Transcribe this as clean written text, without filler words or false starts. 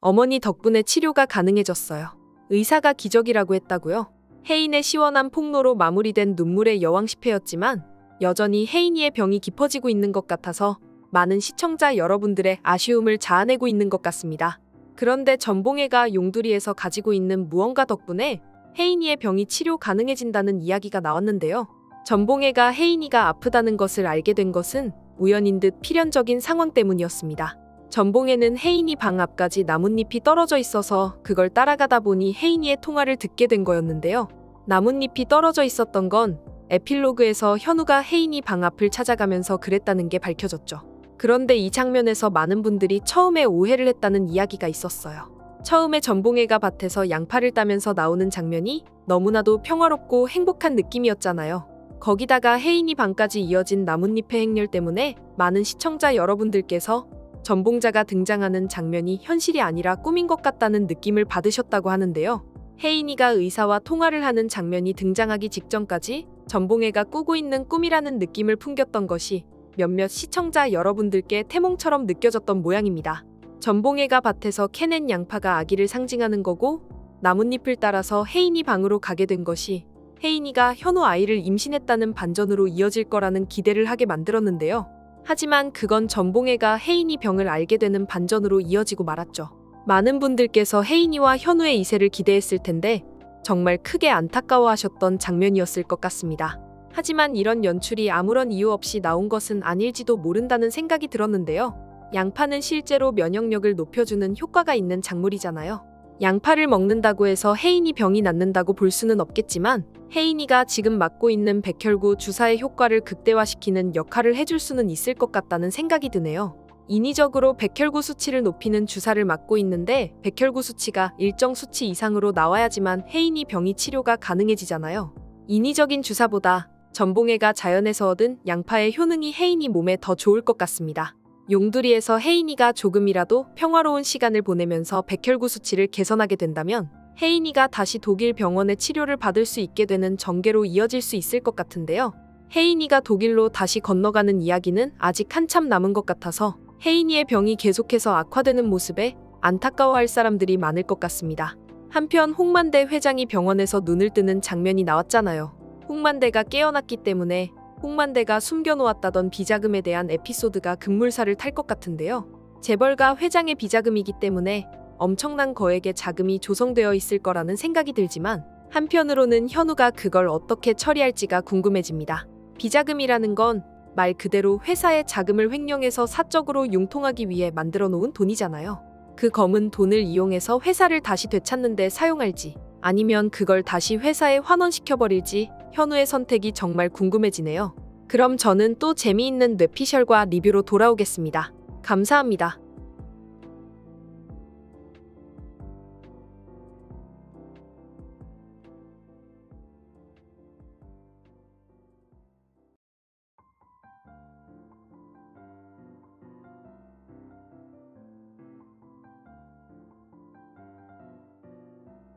어머니 덕분에 치료가 가능해졌어요. 의사가 기적이라고 했다고요? 혜인의 시원한 폭로로 마무리된 눈물의 여왕 10회였지만 여전히 혜인이의 병이 깊어지고 있는 것 같아서 많은 시청자 여러분들의 아쉬움을 자아내고 있는 것 같습니다. 그런데 전봉애가 용두리에서 가지고 있는 무언가 덕분에 혜인이의 병이 치료 가능해진다는 이야기가 나왔는데요. 전봉애가 혜인이가 아프다는 것을 알게 된 것은 우연인 듯 필연적인 상황 때문이었습니다. 전봉애는 혜인이 방 앞까지 나뭇잎이 떨어져 있어서 그걸 따라가다 보니 혜인이의 통화를 듣게 된 거였는데요. 나뭇잎이 떨어져 있었던 건 에필로그에서 현우가 혜인이 방 앞을 찾아가면서 그랬다는 게 밝혀졌죠. 그런데 이 장면에서 많은 분들이 처음에 오해를 했다는 이야기가 있었어요. 처음에 전봉애가 밭에서 양파를 따면서 나오는 장면이 너무나도 평화롭고 행복한 느낌이었잖아요. 거기다가 혜인이 방까지 이어진 나뭇잎의 행렬 때문에 많은 시청자 여러분들께서 전봉자가 등장하는 장면이 현실이 아니라 꿈인 것 같다는 느낌을 받으셨다고 하는데요. 혜인이가 의사와 통화를 하는 장면이 등장하기 직전까지 전봉애가 꾸고 있는 꿈이라는 느낌을 풍겼던 것이 몇몇 시청자 여러분들께 태몽처럼 느껴졌던 모양입니다. 전봉애가 밭에서 캐낸 양파가 아기를 상징하는 거고 나뭇잎을 따라서 혜인이 방으로 가게 된 것이 혜인이가 현우 아이를 임신했다는 반전으로 이어질 거라는 기대를 하게 만들었는데요. 하지만 그건 전봉애가 혜인이 병을 알게 되는 반전으로 이어지고 말았죠. 많은 분들께서 혜인이와 현우의 이세를 기대했을 텐데 정말 크게 안타까워하셨던 장면이었을 것 같습니다. 하지만 이런 연출이 아무런 이유 없이 나온 것은 아닐지도 모른다는 생각이 들었는데요. 양파는 실제로 면역력을 높여주는 효과가 있는 작물이잖아요. 양파를 먹는다고 해서 혜인이 병이 낫는다고 볼 수는 없겠지만 혜인이가 지금 맞고 있는 백혈구 주사의 효과를 극대화시키는 역할을 해줄 수는 있을 것 같다는 생각이 드네요. 인위적으로 백혈구 수치를 높이는 주사를 맞고 있는데 백혈구 수치가 일정 수치 이상으로 나와야지만 혜인이 병이 치료가 가능해지잖아요. 인위적인 주사보다 전봉애가 자연에서 얻은 양파의 효능이 혜인이 몸에 더 좋을 것 같습니다. 용두리에서 혜인이가 조금이라도 평화로운 시간을 보내면서 백혈구 수치를 개선하게 된다면 혜인이가 다시 독일 병원의 치료를 받을 수 있게 되는 전개로 이어질 수 있을 것 같은데요. 혜인이가 독일로 다시 건너가는 이야기는 아직 한참 남은 것 같아서 혜인이의 병이 계속해서 악화되는 모습에 안타까워할 사람들이 많을 것 같습니다. 한편 홍만대 회장이 병원에서 눈을 뜨는 장면이 나왔잖아요. 홍만대가 깨어났기 때문에 홍만대가 숨겨놓았다던 비자금에 대한 에피소드가 급물살을 탈 것 같은데요. 재벌가 회장의 비자금이기 때문에 엄청난 거액의 자금이 조성되어 있을 거라는 생각이 들지만 한편으로는 현우가 그걸 어떻게 처리할지가 궁금해집니다. 비자금이라는 건 말 그대로 회사의 자금을 횡령해서 사적으로 융통하기 위해 만들어 놓은 돈이잖아요. 그 검은 돈을 이용해서 회사를 다시 되찾는데 사용할지 아니면 그걸 다시 회사에 환원시켜버릴지 현우의 선택이 정말 궁금해지네요. 그럼 저는 또 재미있는 뇌피셜과 리뷰로 돌아오겠습니다. 감사합니다.